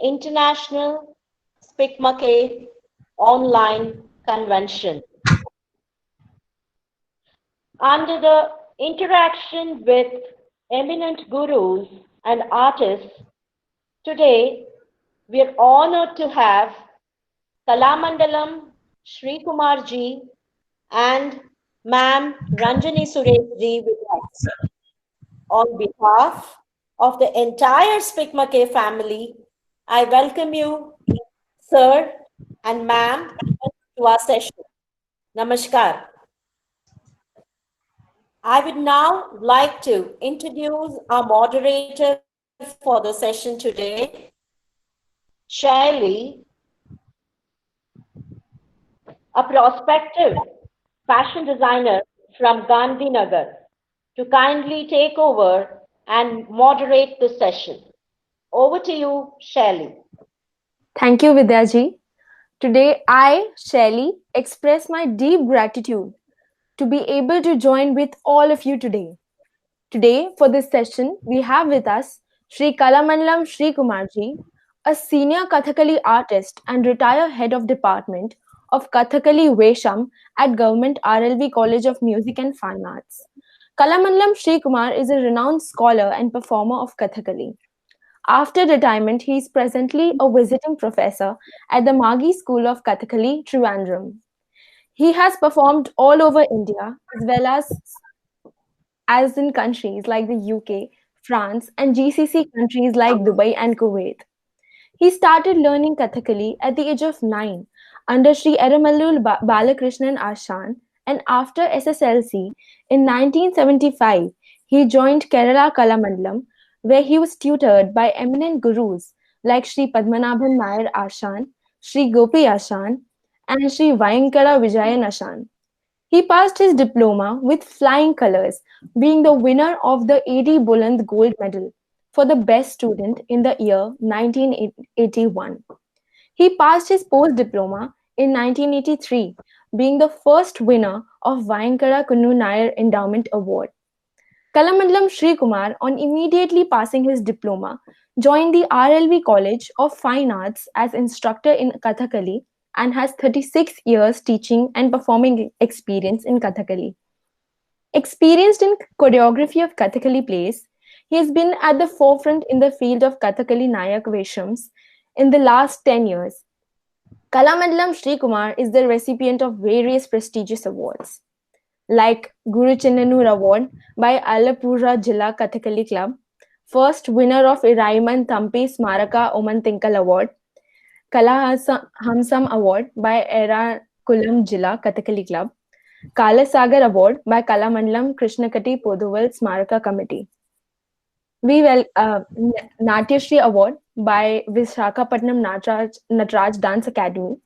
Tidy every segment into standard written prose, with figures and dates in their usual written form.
International SPICMACAY Online Convention. Under the interaction with eminent gurus and artists, today we are honored to have Kalamandalam Sri Kumar ji and Ma'am Ranjani Suresh ji with us. On behalf of the entire SPICMACAY family, I welcome you, sir and ma'am, to our session. Namaskar. I would now like to introduce our moderator for the session today, Shaili, a prospective fashion designer from Gandhinagar, to kindly take over and moderate the session. Over to you, Shaili. Thank you, Vidyaji. Today, I, Shelly, express my deep gratitude to be able to join with all of you today. Today, for this session, we have with us Sri Kalamandalam Sri Kumarji, a senior Kathakali artist and retired head of department of Kathakali Vesham at Government RLV College of Music and Fine Arts. Kalamandalam Sri Kumar is a renowned scholar and performer of Kathakali. After retirement, he is presently a visiting professor at the Magi School of Kathakali, Trivandrum. He has performed all over India as in countries like the UK, France, and GCC countries like Dubai and Kuwait. He started learning Kathakali at the age of 9 under Sri Eramallur Balakrishnan Ashan, and after SSLC in 1975, he joined Kerala Kalamandalam, where he was tutored by eminent gurus like Sri Padmanabhan Nair Ashan, Sri Gopi Ashan, and Sri Vayankara Vijayan Ashan. He passed his diploma with flying colors, being the winner of the A.D. Buland Gold Medal for the best student in the year 1981. He passed his post-diploma in 1983, being the first winner of Vayankara Kunnu Nair Endowment Award. Kalamandalam Sri Kumar, on immediately passing his diploma, joined the RLV College of Fine Arts as instructor in Kathakali and has 36 years teaching and performing experience in Kathakali. Experienced in choreography of Kathakali plays, he has been at the forefront in the field of Kathakali Nayak Veshams in the last 10 years. Kalamandalam Sri Kumar is the recipient of various prestigious awards, like Guru Chinnanur Award by Alapura Jilla Kathakali Club, first winner of Iraiman Thampi Smaraka Omantinkal Award, Kala Hamsam Award by Ernakulam Jilla Kathakali Club, Kalasagar Award by Kalamandalam Krishnakati Poduval Smaraka Committee. Natyashri Award by Visakhapatnam Natraj Dance Academy,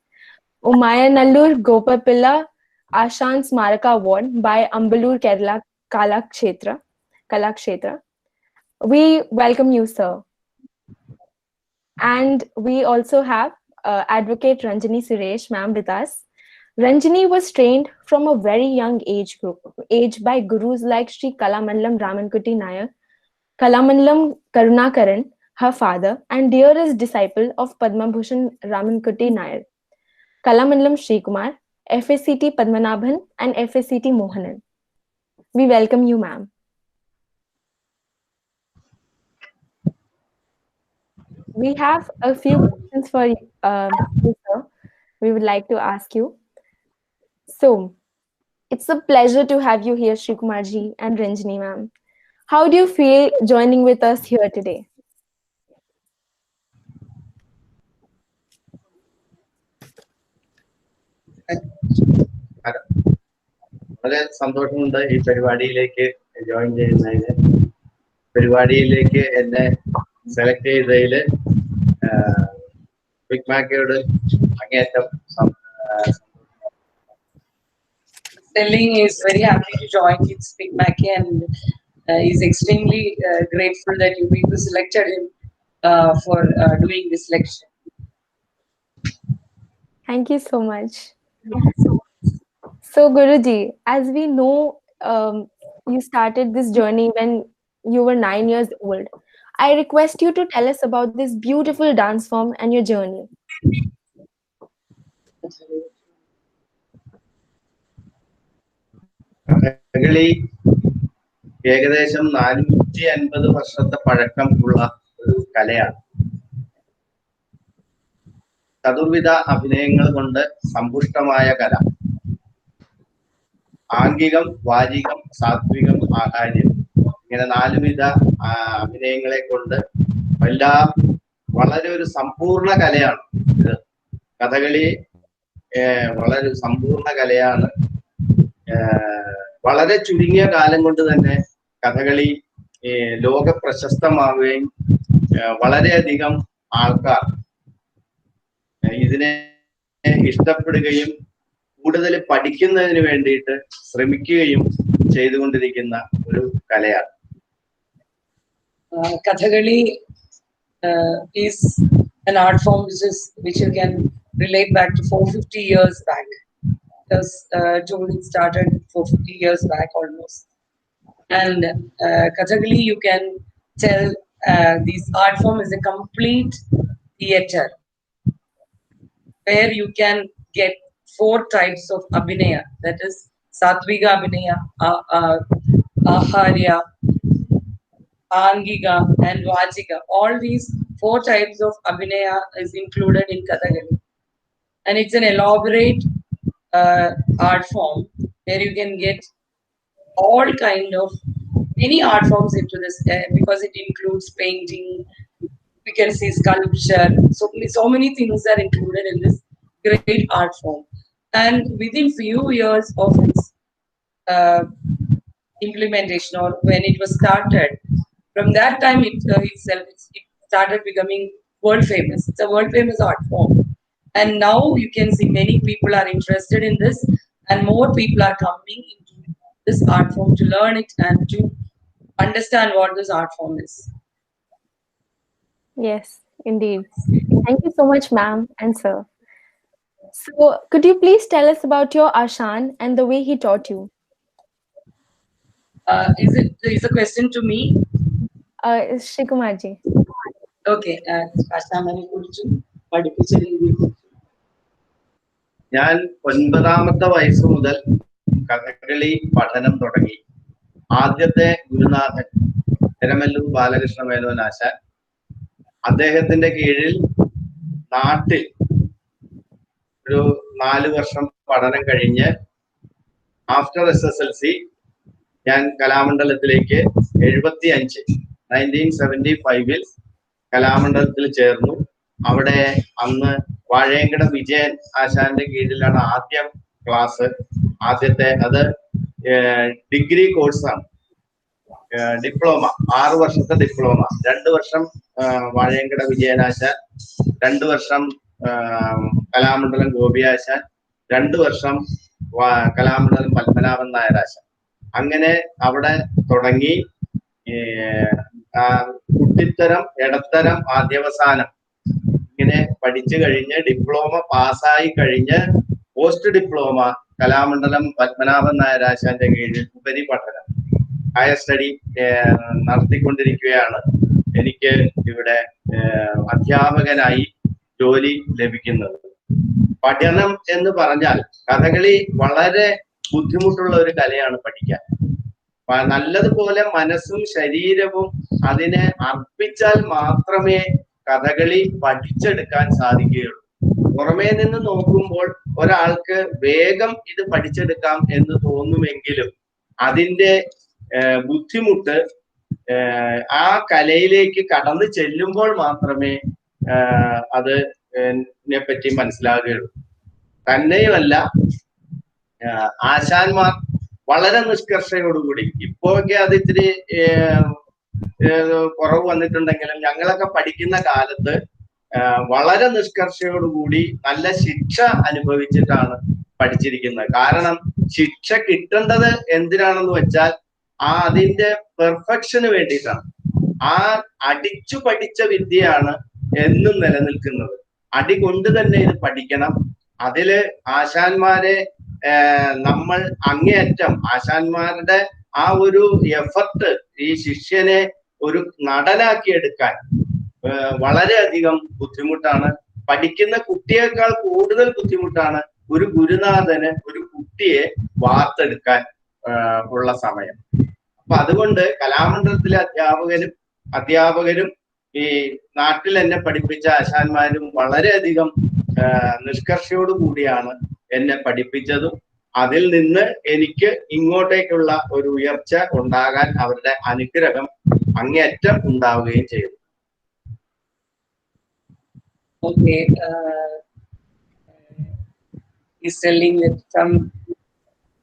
Umayanallur Gopapilla Ashan Smaraka Award by Ambalur Kerala Kalakshetra. We welcome you, sir. And we also have Advocate Ranjani Suresh, ma'am, with us. Ranjani was trained from a very young age by gurus like Sri Kalamandalam Ramankutti Nair, Kalamandalam Karunakaran, her father, and dearest disciple of Padma Bhushan Ramankutti Nair, Kalamandalam Sri Kumar, FSCT Padmanabhan, and FSCT Mohanan. We welcome you, ma'am. We have a few questions for you, sir. We would like to ask you. So, it's a pleasure to have you here, Sri Kumarji and Ranjani, ma'am. How do you feel joining with us here today? വളരെ സന്തോഷമുണ്ട് ഈ പരിപാടിയിലേക്ക് join ചെയ്യുന്നതിന്. പരിപാടിയിലേക്ക് എന്നെ select ചെയ്തതിൽ സ്പിക്മാക്കയോട് അങ്ങേയറ്റം Stelling is very happy to join with SPICMACAY and is extremely grateful that you people selected him for doing this lecture. Thank you so much. So, Guruji, as we know, you started this journey when you were 9 years old. I request you to tell us about this beautiful dance form and your journey. Kathakali ഏകദേശം 450 വർഷത്തെ പഴക്കമുള്ള ഒരു കലയാണ്. ചതുർവിധ അഭിനയങ്ങൾ കൊണ്ട് സമ്പുഷ്ടമായ കല. ആംഗികം, വാചികം, സാത്വികം, ആഹാര്യം, ഇങ്ങനെ 4 വിധ അഭിനയങ്ങളെ കൊണ്ട് വളരെ ഒരു സമ്പൂർണ്ണ കലയാണ് ഇത്. കഥകളി വളരെ സമ്പൂർണ്ണ കലയാണ്. വളരെ ചുരുങ്ങിയ കാലം കൊണ്ട് തന്നെ കഥകളി ലോക പ്രശസ്തമാവുകയും വളരെയധികം ആൾക്കാർ ഇതിനെ ഇഷ്ടപ്പെടുകയും കൂടുതൽ പഠിക്കുന്നതിന് വേണ്ടിയിട്ട് ശ്രമിക്കുകയും ചെയ്തുകൊണ്ടിരിക്കുന്ന ഒരു കലയാണ്. Kathakali is an art form which you can relate back to 450 years back. Because it started 450 years back almost. And Kathakali, you can tell this art form is a complete theater where you can get 4 types of abhinaya, that is Satvika Abhinaya, Aharya, Angika and Vachika. All these 4 types of abhinaya is included in Kathakali. And it's an elaborate art form where you can get all kind of many art forms into this because it includes painting, we can see sculpture, so many things are included in this great art form. And within few years of its implementation, or when it was started, from that time it started becoming world famous. It's a world famous art form. And now you can see many people are interested in this, and more people are coming into this art form to learn it and to understand what this art form is. Yes, indeed. Thank you so much, ma'am and sir. So, could you please tell us about your Ashan and the way he taught you? Is a question to me? Shrikumarji. Okay. Ashamane kurichu പഠിപ്പിച്ച രീതിയെ ഞാൻ 9ാമത്തെ വയസ്സ് മുതൽ കഥകളി പഠനം തുടങ്ങി. ആദ്യത്തെ ഗുരുനാഥൻ എരമല്ലൂർ ബാലകൃഷ്ണ മേനോൻ ആശാൻ, അദ്ദേഹത്തിന്റെ കീഴിൽ നാട്ടിൽ ഒരു 4 വർഷം പഠനം കഴിഞ്ഞ് ആഫ്റ്റർ SSLC ഞാൻ കലാമണ്ഡലത്തിലേക്ക് 1975 കലാമണ്ഡലത്തിൽ ചേർന്നു. അവിടെ അന്ന് വാഴയങ്കട വിജയൻ ആശാന്റെ കീഴിലാണ് ആദ്യം ക്ലാസ്. അത് ഡിഗ്രി കോഴ്സാണ്, ഡിപ്ലോമ, 6 വർഷത്തെ ഡിപ്ലോമ. 2 വർഷം വാഴയങ്കട വിജയനാശാൻ, 2 വർഷം കലാമണ്ഡലം ഗോപിയാശാൻ, 2 വർഷം കലാമണ്ഡലം പത്മനാഭൻ നായരാശാൻ. അങ്ങനെ അവിടെ തുടങ്ങി. കുട്ടിത്തരം, ഇടത്തരം, ആദ്യവസാനം ഇങ്ങനെ പഠിച്ചു കഴിഞ്ഞ് ഡിപ്ലോമ പാസ്സായി കഴിഞ്ഞ് പോസ്റ്റ് ഡിപ്ലോമ കലാമണ്ഡലം പത്മനാഭൻ നായരാശാന്റെ കീഴിൽ ഉപരിപഠനം ഹയർ സ്റ്റഡി നടത്തിക്കൊണ്ടിരിക്കുകയാണ്. എനിക്ക് ഇവിടെ അധ്യാപകനായി ജോലി ലഭിക്കുന്നത്. പഠനം എന്ന് പറഞ്ഞാൽ കഥകളി വളരെ ബുദ്ധിമുട്ടുള്ള ഒരു കലയാണ് പഠിക്കാൻ. നല്ലതുപോലെ മനസ്സും ശരീരവും അതിനെ അർപ്പിച്ചാൽ മാത്രമേ കഥകളി പഠിച്ചെടുക്കാൻ സാധിക്കുകയുള്ളൂ. പുറമേ നിന്ന് നോക്കുമ്പോൾ ഒരാൾക്ക് വേഗം ഇത് പഠിച്ചെടുക്കാം എന്ന് തോന്നുമെങ്കിലും അതിന്റെ ബുദ്ധിമുട്ട് ആ കലയിലേക്ക് കടന്നു ചെല്ലുമ്പോൾ മാത്രമേ അതിനെ പറ്റി മനസ്സിലാകുകയുള്ളൂ. തന്നെയുമല്ല, ആശാന്മാർ വളരെ നിഷ്കർഷയോടുകൂടി, ഇപ്പോഴൊക്കെ അത് ഇത്തിരി കുറവ് വന്നിട്ടുണ്ടെങ്കിലും ഞങ്ങളൊക്കെ പഠിക്കുന്ന കാലത്ത് വളരെ നിഷ്കർഷയോടുകൂടി നല്ല ശിക്ഷ അനുഭവിച്ചിട്ടാണ് പഠിച്ചിരിക്കുന്നത്. കാരണം ശിക്ഷ കിട്ടേണ്ടത് എന്തിനാണെന്ന് വെച്ചാൽ അതിന്റെ പെർഫെക്ഷന് വേണ്ടിയിട്ടാണ്. ആ അടിച്ചു പഠിച്ച വിദ്യയാണ് എന്നും നിലനിൽക്കുന്നത്. അടി കൊണ്ട് തന്നെ ഇത് പഠിക്കണം. അതില് ആശാന്മാരെ നമ്മൾ അങ്ങേയറ്റം ആശാന്മാരുടെ ആ ഒരു എഫർട്ട് ഈ ശിഷ്യനെ ഒരു നടനാക്കി എടുക്കാൻ വളരെയധികം ബുദ്ധിമുട്ടാണ്. പഠിക്കുന്ന കുട്ടിയേക്കാൾ കൂടുതൽ ബുദ്ധിമുട്ടാണ് ഒരു ഗുരുനാഥന് ഒരു കുട്ടിയെ വാർത്തെടുക്കാൻ ഉള്ള സമയം. അപ്പൊ അതുകൊണ്ട് കലാമണ്ഡലത്തിലെ അധ്യാപകരും ഈ നാട്ടിൽ എന്നെ പഠിപ്പിച്ച ആശാന്മാരും വളരെയധികം നിഷ്കർഷയോടു കൂടിയാണ് എന്നെ പഠിപ്പിച്ചതും അതിൽ നിന്ന് എനിക്ക് ഇങ്ങോട്ടേക്കുള്ള ഒരു ഉയർച്ച ഉണ്ടാകാൻ അവരുടെ അനുഗ്രഹം അങ്ങേയറ്റം ഉണ്ടാവുകയും ചെയ്തു. Okay, he's telling that from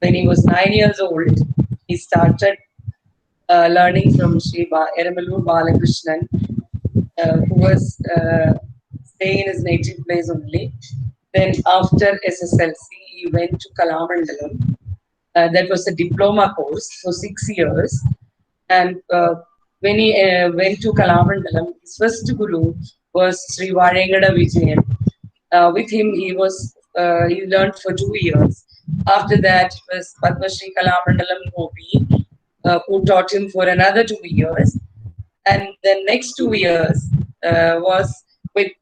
when he was 9 years old, he started learning from Sri Eramalur Balakrishnan, who was staying in his native place only. Then after SSLC, he went to Kalamandalam. That was a diploma course for 6 years. And when he went to Kalamandalam, his first guru was Sri Varengada Vijayan. With him, he learned for 2 years. After that was Padma Shri Kalamandalam Gopi, who taught him for another 2 years. And the next 2 years was with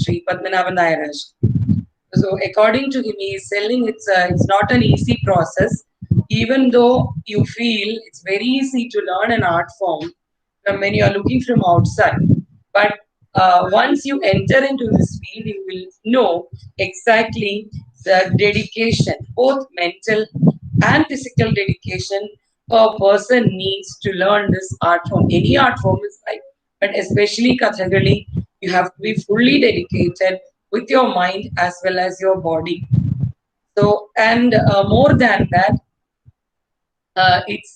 Sri Padmanabhan Nairaj. So according to him, he is telling it's not an easy process. Even though you feel it's very easy to learn an art form from when you are looking from outside, but once you enter into this field, you will know exactly the dedication, both mental and physical dedication a person needs to learn this art form. Any art form is like, but especially Kathakali, you have to be fully dedicated with your mind as well as your body. So, and more than that, it's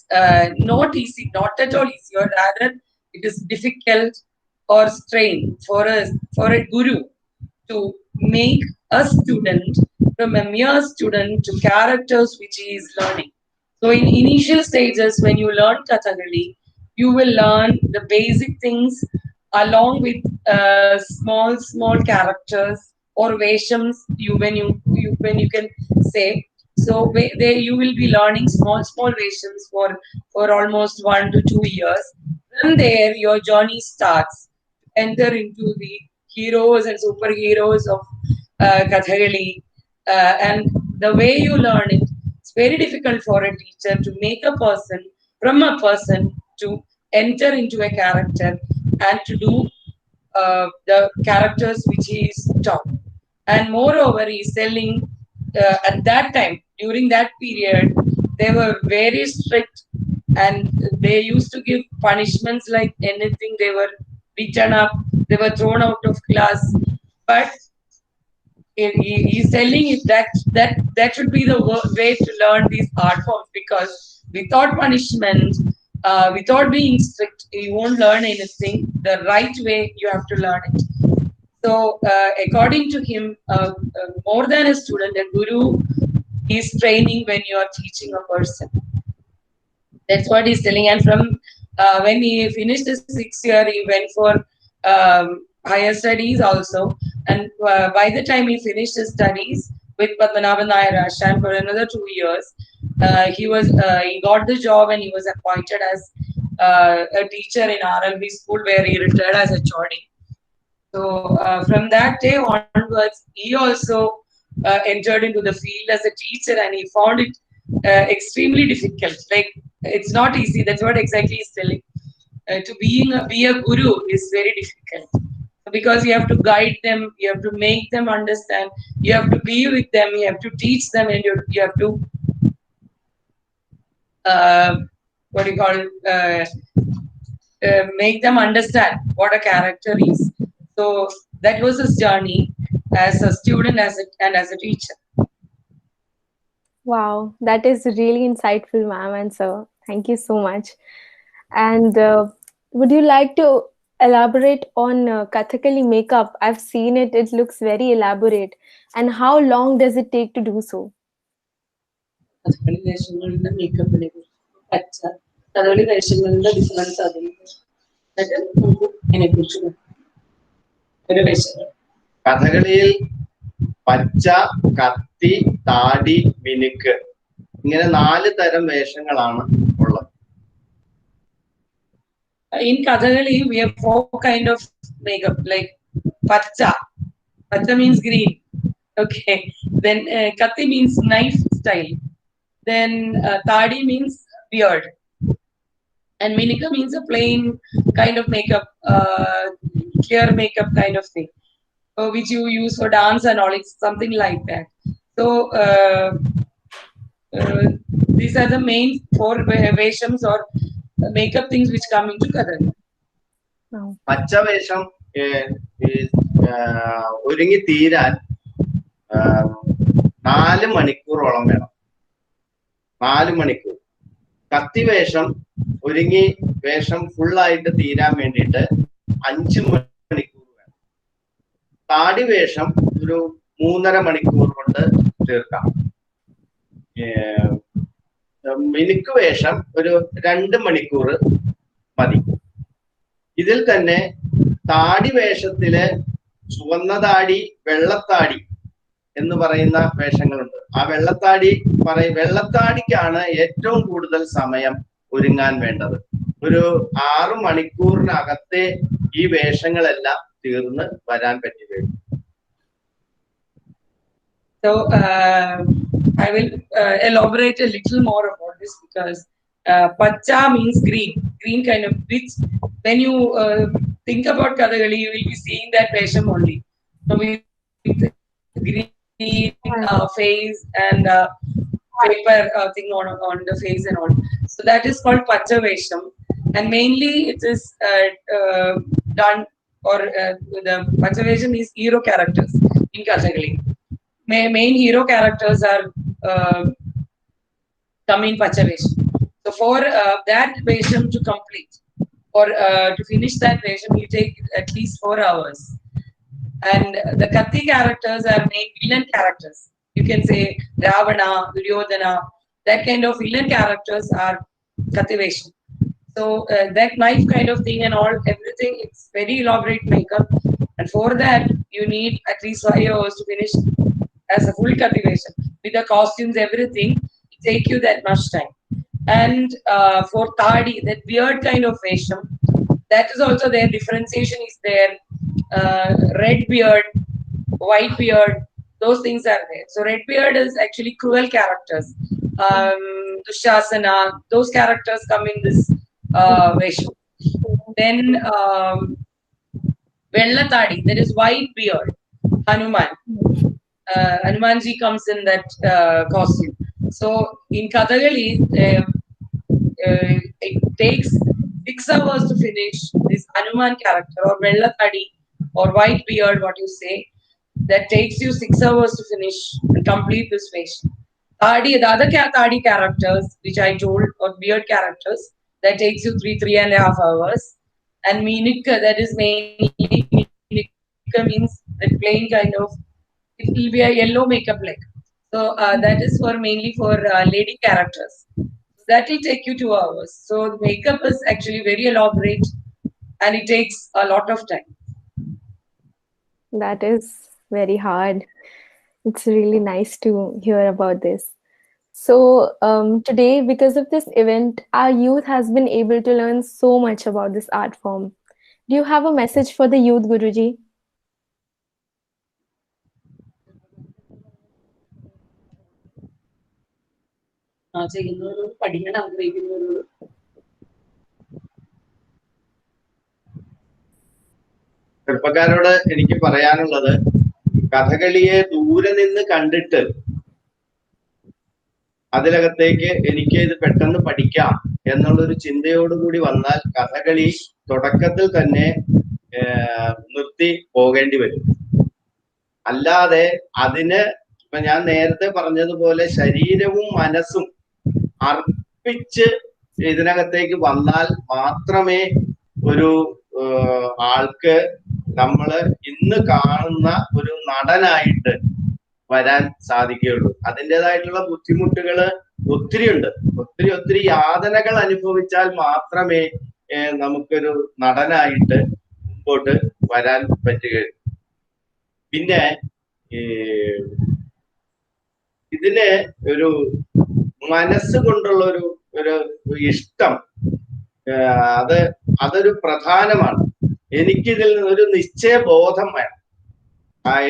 not easy, not at all easy, or rather, it is difficult or strain for a guru to make a student from a mere student to characters which he is learning. So in initial stages, when you learn Kathakali, you will learn the basic things along with small characters or veshams. When you can say. So there you will be learning small veshams for almost 1 to 2 years. From there, your journey starts. Enter into the heroes and superheroes of Kathakali, and the way you learn it, it's very difficult for a teacher to make a person to enter into a character and to do the characters which he is taught. And moreover, he is telling at that time, during that period, they were very strict and they used to give punishments like anything. They were beaten up, they were thrown out of class. But he's telling it that should be the way to learn these art forms, because without punishment, without being strict, you won't learn anything. The right way you have to learn it. So according to him, more than a student, a guru is training when you are teaching a person. That's what he's telling. And from when he finished his 6th year, he went for higher studies also. And by the time he finished his studies with Padmanabhan Nairaj and for another 2 years, he got the job and he was appointed as a teacher in RLB school, where he retired as a Chodi. So from that day onwards, he also entered into the field as a teacher, and he found it extremely difficult. Like, it's not easy. That's what exactly he's telling. To be a guru is very difficult, because you have to guide them, you have to make them understand, you have to be with them, you have to teach them, and you have to make them understand what a character is. So that was his journey as a student, and as a teacher. Wow, that is really insightful, ma'am and sir. Thank you so much. And would you like to elaborate on Kathakali makeup? I've seen it. It looks very elaborate. And how long does it take to do so? Kathakali വേഷങ്ങളുടെ മേക്കപ്പിനെ പച്ച Kathakali വേഷങ്ങളുടെ difference അതിനെക്കുറിച്ച് ഒരു വേഷങ്ങൾ. കഥകളിയിൽ പച്ച, കത്തി, താടി, മിനുക്ക്, ഇങ്ങനെ 4 തരം വേഷങ്ങളാണ് ഉള്ളത്. In Kathakali, we have 4 kind of makeup, like pacha. Pacha means green. Okay. Then Kati means knife style. Then Tadi means beard. And Minika means a plain kind of makeup, clear makeup kind of thing, which you use for dance and all. It's something like that. So these are the main 4 veshams or makeup things which come into Kathak. Wow. പച്ചവേഷം ഒരുങ്ങി തീരാൻ 4 മണിക്കൂറോളം വേണം. 4 മണിക്കൂർ. കത്തിവേഷം ഒരുങ്ങി വേഷം ഫുള്ളായിട്ട് തീരാൻ വേണ്ടിയിട്ട് 5 മണിക്കൂർ വേണം. താടി വേഷം ഒരു 3.5 മണിക്കൂർ കൊണ്ട് തീർക്കാം. മിനുക്ക് വേഷം ഒരു 2 മണിക്കൂർ മതി. ഇതിൽ തന്നെ താടി വേഷത്തില് ചുവന്നതാടി, വെള്ളത്താടി എന്ന് പറയുന്ന വേഷങ്ങളുണ്ട്. ആ വെള്ളത്താടിക്കാണ് ഏറ്റവും കൂടുതൽ സമയം ഒരുങ്ങാൻ വേണ്ടത്. ഒരു 6 മണിക്കൂറിനകത്തെ ഈ വേഷങ്ങളെല്ലാം തീർന്ന് വരാൻ പറ്റി വരും. So I will elaborate a little more about this because pacha means green kind of, which when you think about Kathakali, you will be seeing that vesham only. So with green face and paper thing on the face and all. So that is called pacha vesham, and mainly it is done, or the pacha vesham is hero characters in Kathakali. Main hero characters are come in pacha vesham. So for that vesham to complete, or to finish that vesham, you take at least 4 hours. And the Katti characters are main villain characters. You can say Ravana, Duryodhana, that kind of villain characters are Katti vesham. So that knife kind of thing and all, everything, it's very elaborate makeup. And for that, you need at least 5 hours to finish as a full Katti vesham. With the costumes, everything, it take you that much time. And for Tadi, that weird kind of vesham, that is also there. Differentiation is there. Red beard, white beard, those things are there. So red beard is actually cruel characters. Dushasana, those characters come in this vesham. Then Vellatadi, there is white beard, Hanuman. Hanumanji comes in that costume. So in Kathakali, it takes 6 hours to finish this Hanuman character, or Vellatadi, or white beard, what you say. That takes you 6 hours to finish and complete this vesham. Tadi, the other Tadi characters, which I told, or beard characters, that takes you 3.5 hours. And Minika, that is mainly, Minika means that plain kind of, it will be a yellow makeup like. So that is for mainly for lady characters. That will take you 2 hours. So the makeup is actually very elaborate and it takes a lot of time. That is very hard. It's really nice to hear about this. So today, because of this event, our youth has been able to learn so much about this art form. Do you have a message for the youth, Guruji? ചെറുപ്പക്കാരോട് എനിക്ക് പറയാനുള്ളത്, കഥകളിയെ ദൂരെ നിന്ന് കണ്ടിട്ട് അതിനകത്തേക്ക് എനിക്ക് ഇത് പെട്ടെന്ന് പഠിക്കാം എന്നുള്ളൊരു ചിന്തയോടുകൂടി വന്നാൽ കഥകളി തുടക്കത്തിൽ തന്നെ നിർത്തി പോകേണ്ടി വരും. അല്ലാതെ അതിന് ഇപ്പൊ ഞാൻ നേരത്തെ പറഞ്ഞതുപോലെ ശരീരവും മനസ്സും അർപ്പിച്ച് ഇതിനകത്തേക്ക് വന്നാൽ മാത്രമേ ഒരു ആൾക്ക് നമ്മള് ഇന്ന് കാണുന്ന ഒരു നടനായിട്ട് വരാൻ സാധിക്കുകയുള്ളൂ. അതിൻ്റെതായിട്ടുള്ള ബുദ്ധിമുട്ടുകള് ഒത്തിരിയുണ്ട്. ഒത്തിരി യാതനകൾ അനുഭവിച്ചാൽ മാത്രമേ നമുക്കൊരു നടനായിട്ട് മുമ്പോട്ട് വരാൻ പറ്റുകയുള്ളൂ. പിന്നെ ഇതിന് ഒരു മനസ്സുകൊണ്ടുള്ള ഒരു ഇഷ്ടം അതൊരു പ്രധാനമാണ്. എനിക്കിതിൽ ഒരു നിശ്ചയബോധം വേണം.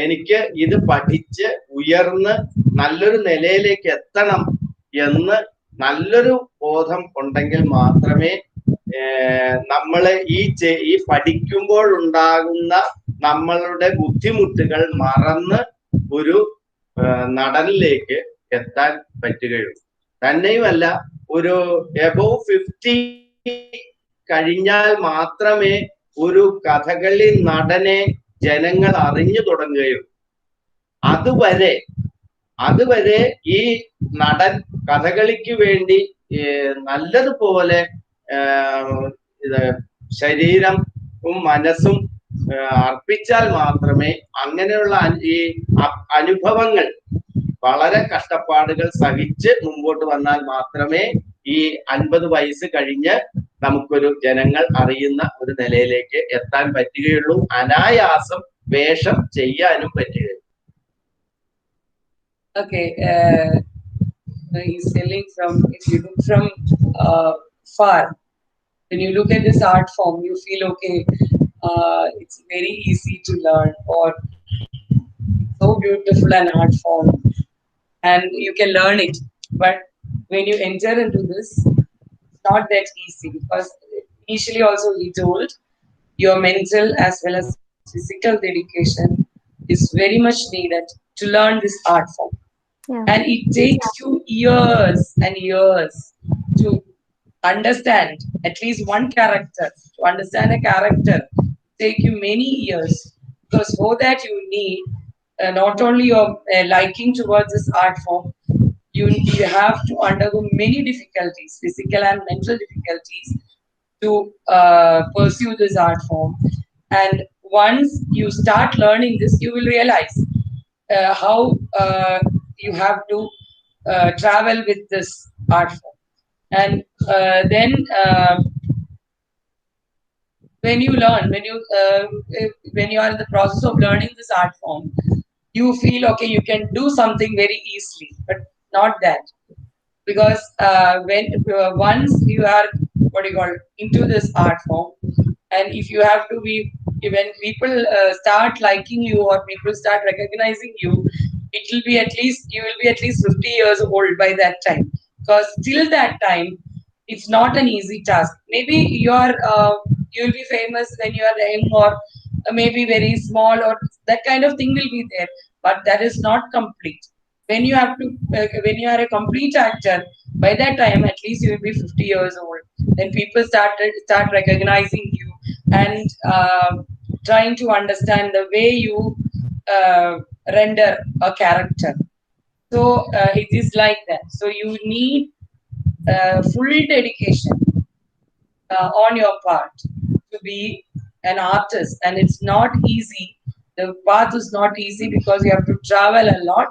എനിക്ക് ഇത് പഠിച്ച് ഉയർന്ന് നല്ലൊരു നിലയിലേക്ക് എത്തണം എന്ന് നല്ലൊരു ബോധം ഉണ്ടെങ്കിൽ മാത്രമേ നമ്മള് ഈ പഠിക്കുമ്പോൾ ഉണ്ടാകുന്ന നമ്മളുടെ ബുദ്ധിമുട്ടുകൾ മറന്ന് ഒരു നടനിലേക്ക് എത്താൻ പറ്റുകയുള്ളൂ. തന്നെയുമല്ല, ഒരു എബോവ് 50 കഴിഞ്ഞാൽ മാത്രമേ ഒരു കഥകളി നടനെ ജനങ്ങൾ അറിഞ്ഞു തുടങ്ങുകയുള്ളൂ. അതുവരെ ഈ നടൻ കഥകളിക്ക് വേണ്ടി നല്ലതുപോലെ ശരീരവും മനസ്സും അർപ്പിച്ചാൽ മാത്രമേ, അങ്ങനെയുള്ള ഈ അനുഭവങ്ങൾ, വളരെ കഷ്ടപ്പാടുകൾ സഹിച്ച് മുമ്പോട്ട് വന്നാൽ മാത്രമേ ഈ 50 വയസ്സ് കഴിഞ്ഞ് നമുക്കൊരു ജനങ്ങൾ അറിയുന്ന ഒരു നിലയിലേക്ക് എത്താൻ പറ്റുകയുള്ളൂ. അനായാസം വേഷം ചെയ്യാനും പറ്റുകയുള്ളൂ. Okay, he's telling if you look from far, when you look at this art form, you feel okay, it's very easy to learn, or so beautiful an art form, and you can learn it. But when you enter into this, it's not that easy, because initially also he told your mental as well as physical dedication is very much needed to learn this art form. Yeah. And it takes you years and years to understand at least one character. To understand a character take you many years, because for that you need not only your liking towards this art form, you have to undergo many difficulties, physical and mental difficulties, to pursue this art form. And once you start learning this, you will realize how you have to travel with this art form. And then when you learn, when you are in the process of learning this art form, you feel okay, you can do something very easily, but not that. Because once you are into this art form, and if you have to be, when people start liking you or people start recognizing you, it will be at least, you will be at least 50 years old by that time. Because till that time, it's not an easy task. Maybe you'll be famous when you are young, or maybe very small, or that kind of thing will be there, but that is not complete. When you have to, when you are a complete actor, by that time at least you will be 50 years old. Then people start recognizing you and trying to understand the way you render a character. So it is like that. So you need full dedication on your part to be an artist, and it's not easy. The path is not easy, because you have to travel a lot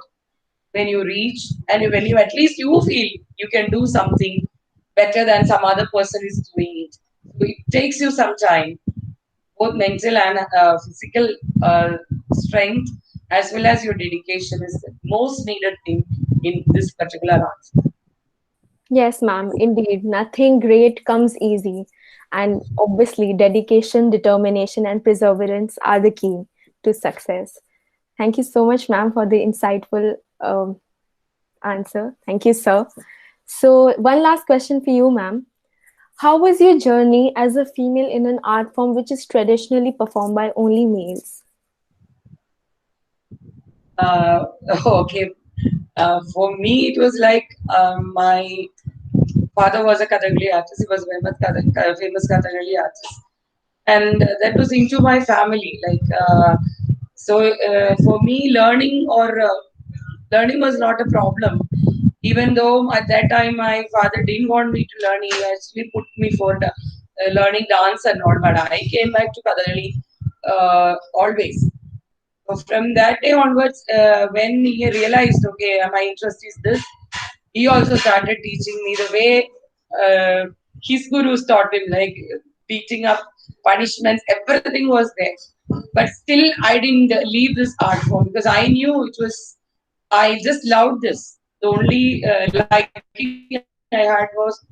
when you reach, and when you at least you feel you can do something better than some other person is doing it. So it takes you some time, both mental and physical strength, as well as your dedication is the most needed thing in this particular art. Yes, ma'am. Indeed, nothing great comes easy. And obviously, dedication, determination, and perseverance are the key to success. Thank you so much, ma'am, for the insightful answer. Thank you, sir. So, one last question for you, ma'am. How was your journey as a female in an art form which is traditionally performed by only males? Okay. For me, it was like my father was a Kathakali artist. He was a famous Kathakali artist, and that was into my family. Like for me, learning was not a problem. Even though at that time my father didn't want me to learn, he actually put me for learning dance and all. But I came back to Kathakali always. So from that day onwards, when he realized, okay, my interest is this, he also started teaching me the way his gurus taught him, like teaching up punishments, everything was there. But still, I didn't leave this art form, because I knew I just loved this. The only liking I had was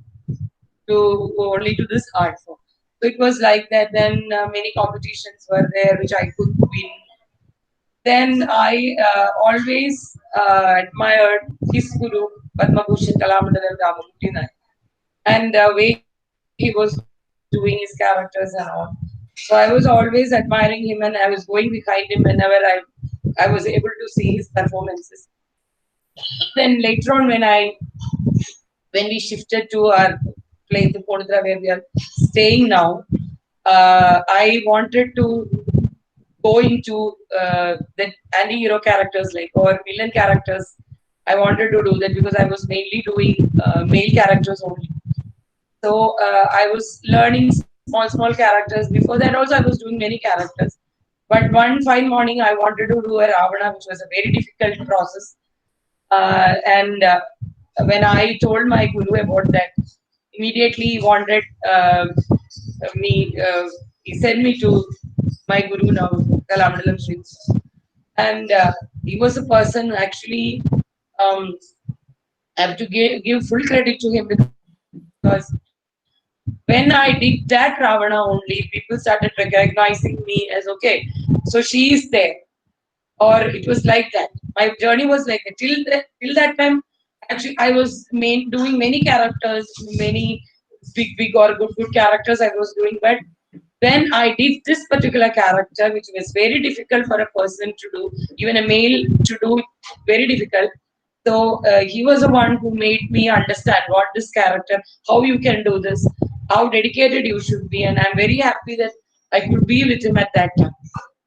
to only to this art form. So it was like that. Then many competitions were there which I could win. Then I always admired his guru, Padma Bhushan Kalamandalam Ramamoorthy Nair, and the way he was doing his characters and all. So I was always admiring him, and I was going behind him whenever I was able to see his performances. Then later on, when we shifted to our place, the Ponudra, where we are staying now, I wanted to go into the anti-hero characters like or villain characters. I wanted to do that because I was mainly doing male characters only. So I was learning small characters. Before that, also I was doing many characters. But one fine morning, I wanted to do a Ravana, which was a very difficult process. And when I told my guru about that, immediately he wanted me. He sent me to my guru now, Kalamandalam Sri. And he was a person who actually um, I have to give full credit to him because when I did that Ravana only, people started recognizing me as okay, so she is there. Or it was like that. My journey was like that. Till that time, actually, I was doing many characters, many big or good characters I was doing. But when I did this particular character, which was very difficult for a person to do, even a male to do, very difficult. So he was the one who made me understand what this character, how you can do this, how dedicated you should be, and I'm very happy that I could be with him at that time.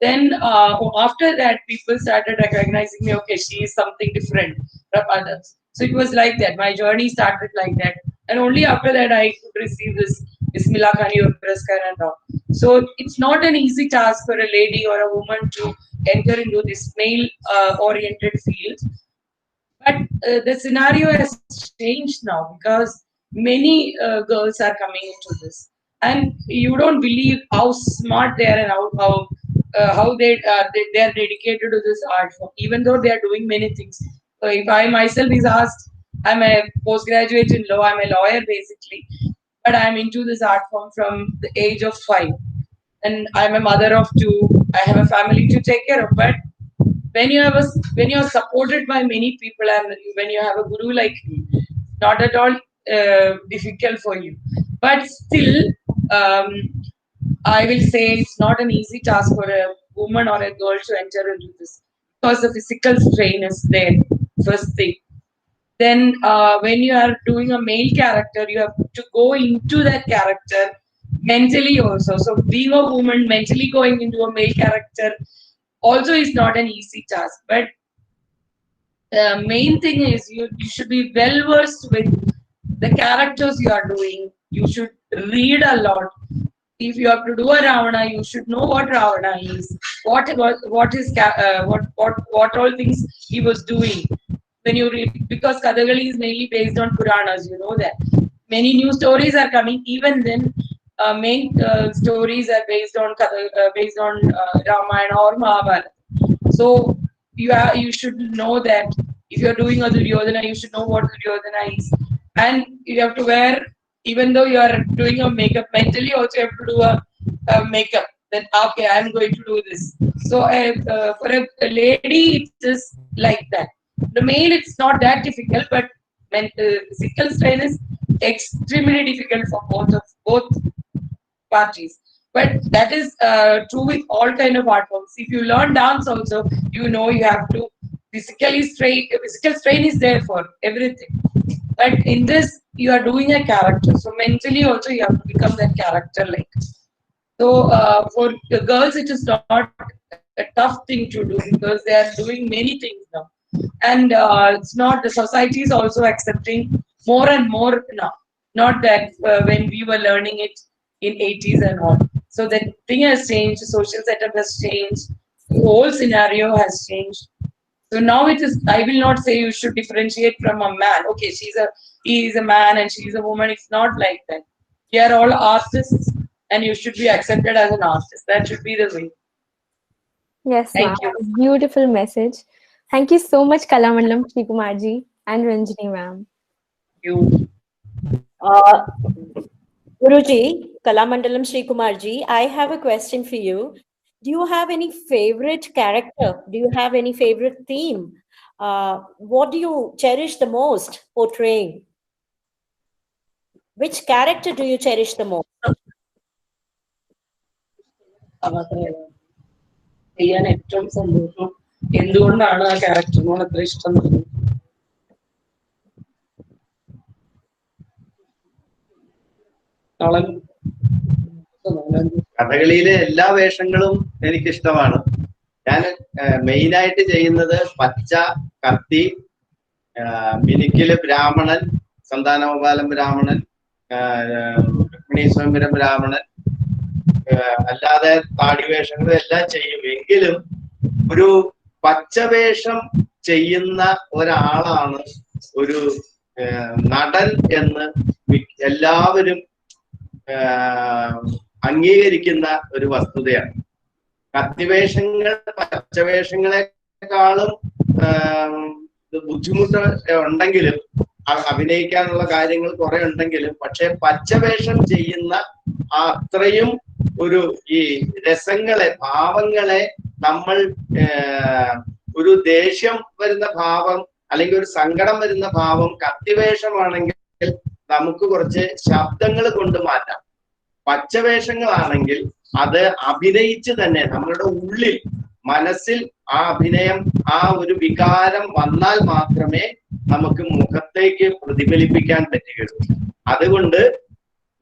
Then after that, people started recognizing me. Okay, she is something different from others. So it was like that. My journey started like that, and only after that I could receive this Bismillah Khani Puraskar and all. So it's not an easy task for a lady or a woman to enter into this male-oriented field. But the scenario has changed now because many girls are coming into this, and you don't believe how smart they are and how they are dedicated to this art form, even though they are doing many things. So if I myself is asked, I'm a postgraduate in law, I'm a lawyer basically, but I'm into this art form from the age of 5, and I'm a mother of 2. I have a family to take care of, but when you're supported by many people and when you have a guru like me, not at all difficult for you. But still, um, I will say it's not an easy task for a woman or a girl to enter into this because the physical strain is there. First thing. Then when you are doing a male character, you have to go into that character mentally also. So being a woman mentally going into a male character also is not an easy task. But the main thing is you should be well versed with the characters you are doing. You should read a lot. If you have to do a Ravana, you should know what Ravana is, what all things he was doing. When you read, because Kathakali is mainly based on Puranas, you know that many new stories are coming. Even then, main stories are based on Ramayana or Mahabharata. So you should know that if you're doing a Duryodhana, you should know what Duryodhana is, and you have to wear. Even though you are doing a makeup, mentally also you have to do a makeup. Then okay, I'm going to do this. So for a lady, it is like that. The male, it's not that difficult, but physical strain is extremely difficult for both parties. But that is true with all kind of art forms. If you learn dance also, you know you have to physical strain is there for everything. But in this, you are doing a character. So mentally also you have to become that character like. So for the girls, it is not a tough thing to do because they are doing many things now. And it's not, the society is also accepting more and more now. Not that when we were learning it in 80s and all. So the thing has changed, the social setup has changed, the whole scenario has changed. So now it is, I will not say you should differentiate from a man. Okay, he is a man and she is a woman. It's not like that. We are all artists and you should be accepted as an artist. That should be the way. Yes, ma'am. Thank you. Beautiful message. Thank you so much, Kalamandalam Sri Kumarji and Ranjini, ma'am. You. Uh, Guruji, Kalamandalam Sri Kumarji, I have a question for you. Do you have any favorite character? Do you have any favorite theme? What do you cherish the most portraying? Which character do you cherish the most? ചെയ്യാൻ ഏറ്റവും സന്തോഷം എന്തുകൊണ്ടാണ് ആ ക്യാരക്ടറിനോട് അത്ര ഇഷ്ടം തോന്നുന്നത്? കഥകളിയിലെ എല്ലാ വേഷങ്ങളും എനിക്കിഷ്ടമാണ്. ഞാൻ മെയിനായിട്ട് ചെയ്യുന്നത് പച്ച, കത്തി, മിനിക്കില് ബ്രാഹ്മണൻ, സന്താനഗോപാലൻ ബ്രാഹ്മണൻ, രുക്മിണി സ്വയംവരം ബ്രാഹ്മണൻ, അല്ലാതെ താടിവേഷങ്ങളും എല്ലാം ചെയ്യും. എങ്കിലും ഒരു പച്ചവേഷം ചെയ്യുന്ന ഒരാളാണ് ഒരു നടൻ എന്ന് എല്ലാവരും അംഗീകരിക്കുന്ന ഒരു വസ്തുതയാണ്. കത്തിവേഷങ്ങൾ പച്ചവേഷങ്ങളെക്കാളും ബുദ്ധിമുട്ട് ഉണ്ടെങ്കിലും അഭിനയിക്കാനുള്ള കാര്യങ്ങൾ കുറെ ഉണ്ടെങ്കിലും, പക്ഷെ പച്ചവേഷം ചെയ്യുന്ന അത്രയും ഒരു ഈ രസങ്ങളെ, ഭാവങ്ങളെ നമ്മൾ ഒരു ദേഷ്യം വരുന്ന ഭാവം അല്ലെങ്കിൽ ഒരു സങ്കടം വരുന്ന ഭാവം കത്തിവേഷമാണെങ്കിൽ നമുക്ക് കുറച്ച് ശബ്ദങ്ങൾ കൊണ്ട് മാറ്റാം. പച്ചവേഷങ്ങളാണെങ്കിൽ അത് അഭിനയിച്ച് തന്നെ നമ്മളുടെ ഉള്ളിൽ, മനസ്സിൽ ആ അഭിനയം, ആ ഒരു വികാരം വന്നാൽ മാത്രമേ നമുക്ക് മുഖത്തേക്ക് പ്രതിഫലിപ്പിക്കാൻ പറ്റുകയുള്ളൂ. അതുകൊണ്ട്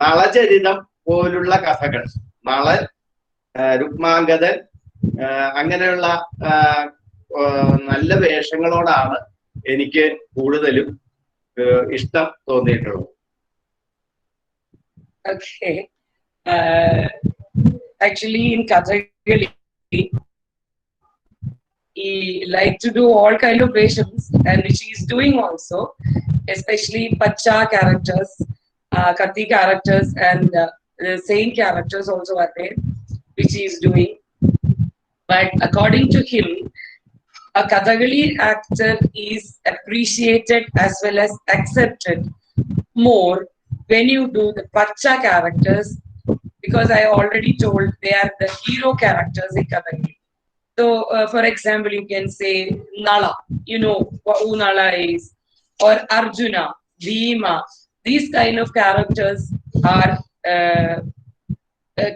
നളചരിതം പോലുള്ള കഥകൾ, നളൻ, രുക്മാംഗദൻ, അങ്ങനെയുള്ള നല്ല വേഷങ്ങളോടാണ് എനിക്ക് കൂടുതലും ഇഷ്ടം തോന്നിയിട്ടുള്ളത്. Okay. Actually, in Kathakali, he like to do all kind of versions, and which he is doing also, especially Pacha characters, Kati characters, and the Saint characters also are there, which he is doing. But according to him, a Kathakali actor is appreciated as well as accepted more when you do the Pacha characters, because I already told they are the hero characters in Kathakali. So, for example, you can say Nala, you know who Nala is, or Arjuna, Bhima. These kind of characters are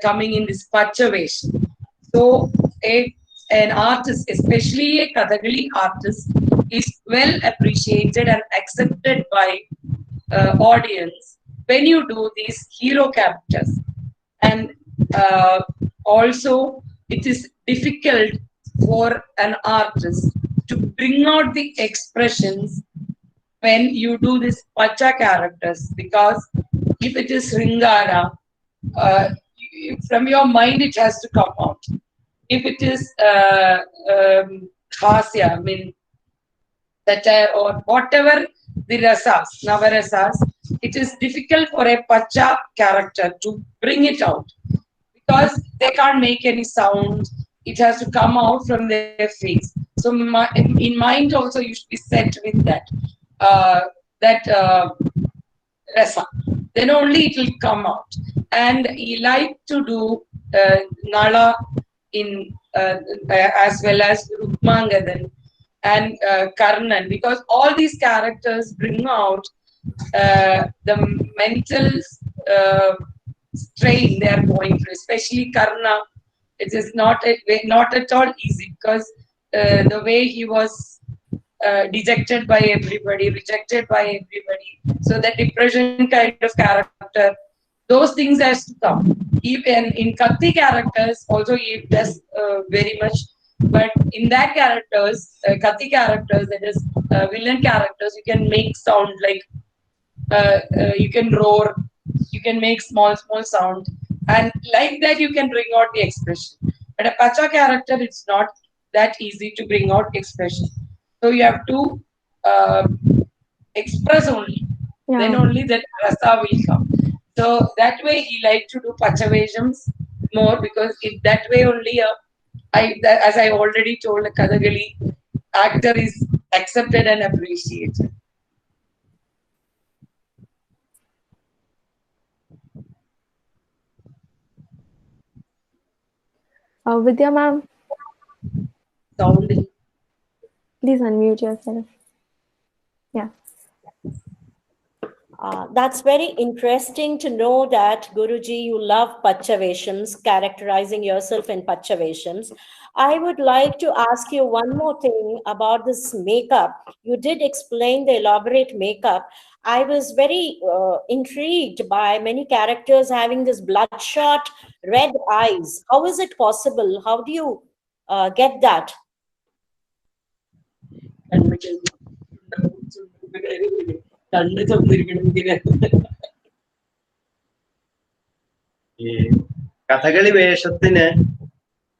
coming in this Pacha version. So, an artist, especially a Kathakali artist, is well appreciated and accepted by audience when you do these hero characters. And also it is difficult for an artist to bring out the expressions when you do this Pacha characters, because if it is Ringara, from your mind it has to come out. If it is Hasya, I mean satire or whatever the rasas, navarasas, it is difficult for a Pacha character to bring it out because they can't make any sound. It has to come out from their face. So in mind also you should be set with that rasa. Then only it will come out. And he liked to do Nala in as well as Rukmangadan and Karnan, because all these characters bring out the mental strain they are going through. Especially Karna, it is not at all easy, because the way he was dejected by everybody, rejected by everybody, so that depression kind of character, those things has to come. Even in Katti characters also he does very much. But in that characters, Katti characters, that is villain characters, you can make sound like you can roar, you can make small sound, and like that you can bring out the expression. But a Pacha character, it's not that easy to bring out expression. So you have to express only. Yeah. Then only that rasa will come. So that way he liked to do Pachaveshams more, because that way only as I already told, a Kathakali actor is accepted and appreciated. Vidya ma'am, Sound. please unmute yourself. Yeah. That's very interesting to know that, Guruji, you love Pachaveshams, characterizing yourself in Pachaveshams. I would like to ask you one more thing about this makeup. You did explain the elaborate makeup. I was very intrigued by many characters having this bloodshot red eyes. How is it possible? How do you get that? ഈ കഥകളി വേഷത്തിന്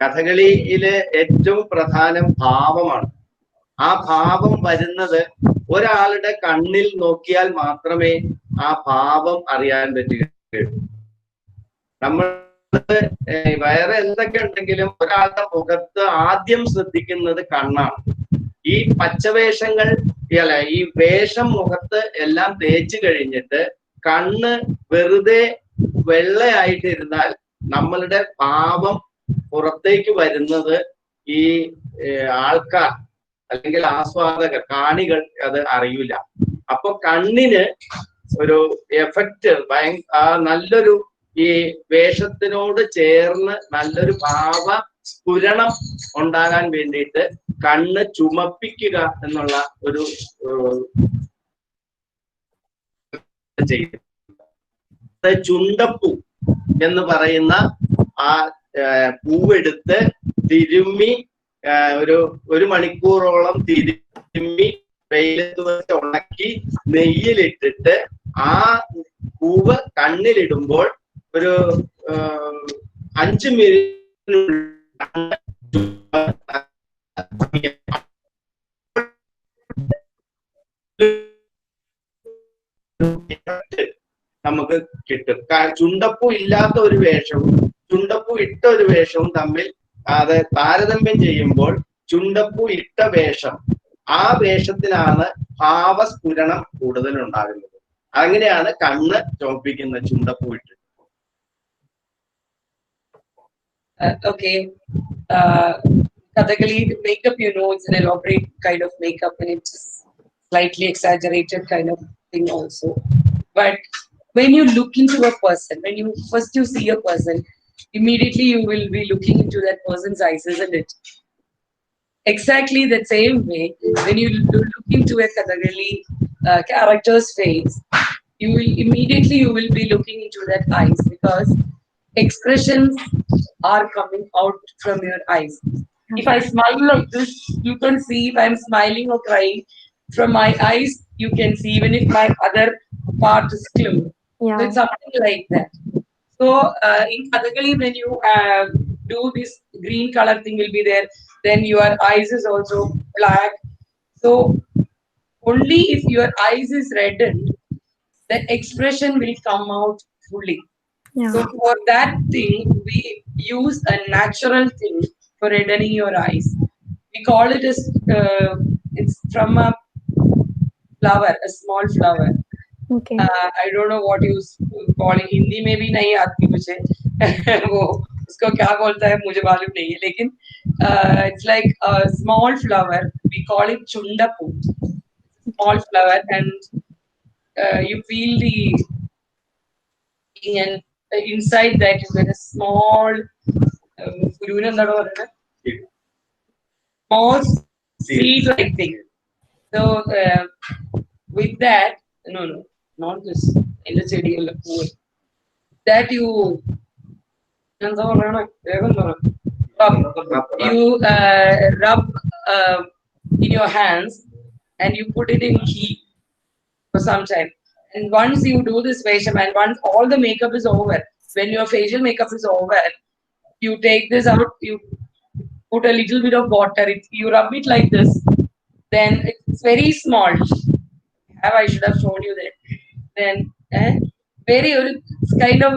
കഥകളിയിലെ ഏറ്റവും പ്രധാനം ഭാവമാണ്. ആ ഭാവം വരുന്നത് ഒരാളുടെ കണ്ണിൽ നോക്കിയാൽ മാത്രമേ ആ ഭാവം അറിയാൻ പറ്റുകയുള്ളൂ. നമ്മൾ വേറെ എന്തൊക്കെ ഉണ്ടെങ്കിലും ഒരാളുടെ മുഖത്ത് ആദ്യം ശ്രദ്ധിക്കുന്നത് കണ്ണാണ്. ഈ പച്ചവേഷങ്ങൾ അല്ല, ഈ വേഷം മുഖത്ത് എല്ലാം തേച്ച് കഴിഞ്ഞിട്ട് കണ്ണ് വെറുതെ വെള്ളയായിട്ടിരുന്നാൽ നമ്മളുടെ ഭാവം പുറത്തേക്ക് വരുന്നത് ഈ ആൾക്കാർ അല്ലെങ്കിൽ ആസ്വാദകർ, കാണികൾ അത് അറിയില്ല. അപ്പൊ കണ്ണിന് ഒരു എഫക്റ്റ് നല്ലൊരു ഈ വേഷത്തിനോട് ചേർന്ന് നല്ലൊരു ഭാവ സ്ഫുരണം ഉണ്ടാകാൻ വേണ്ടിയിട്ട് കണ്ണ് ചുമപ്പിക്കുക എന്നുള്ള ഒരു ചുണ്ടപ്പൂ എന്ന് പറയുന്ന ആ പൂവെടുത്ത് തിരുമ്മി ഒരു മണിക്കൂറോളം തിരുമ്മി വെയിലത്ത് വെച്ച് ഉണക്കി നെയ്യിലിട്ടിട്ട് ആ പൂവ് കണ്ണിലിടുമ്പോൾ ഒരു 5 മിനിറ്റിനുള്ളിൽ നമുക്ക് കിട്ടും. ചുണ്ടപ്പൂ ഇല്ലാത്ത ഒരു വേഷവും ചുണ്ടപ്പൂ ഇട്ട ഒരു വേഷവും തമ്മിൽ അത് താരതമ്യം ചെയ്യുമ്പോൾ ചുണ്ടപ്പൂ ഇട്ട വേഷം, ആ വേഷത്തിനാണ് ഭാവസ്ഫുരണം കൂടുതൽ ഉണ്ടാകുന്നത്. അങ്ങനെയാണ് കണ്ണ് ചോപ്പിക്കുന്നത് ചുണ്ടപ്പൂ ഇട്ട്. Okay. Kathakali makeup, it's an elaborate kind of makeup and it's slightly exaggerated kind of thing also. But when you look into a person, when you first see a person, immediately you will be looking into that person's eyes, isn't it? Exactly the same way, when you look into a Kathakali character's face, you will be looking into that eyes, because expressions are coming out from your eyes. If I smile like this, you can see if I'm smiling or crying. From my eyes, you can see even if my other part is closed. Yeah. So it's something like that. So in Kathakali, when you do this green color thing will be there, then your eyes is also black. So only if your eyes is reddened, the expression will come out fully. Yeah. So for that thing, we use a natural thing for reddening your eyes. We call it as it's from a flower, a small flower. Okay. I don't know what you call it. Hindi में भी नहीं आती मुझे वो उसको क्या बोलता है मुझे मालूम नहीं है, लेकिन it's like a small flower. We call it chundapu. Small flower, and you feel the and inside that you get a small small seed-like thing. So with that, no, not this. That you rub in your hands and you put it in heat for some time. And once you do this facial, and once all the makeup is over, when your facial makeup is over, you take this out, you put a little bit of water, you rub it like this, then it's very small. I should have shown you that. Then very it's kind of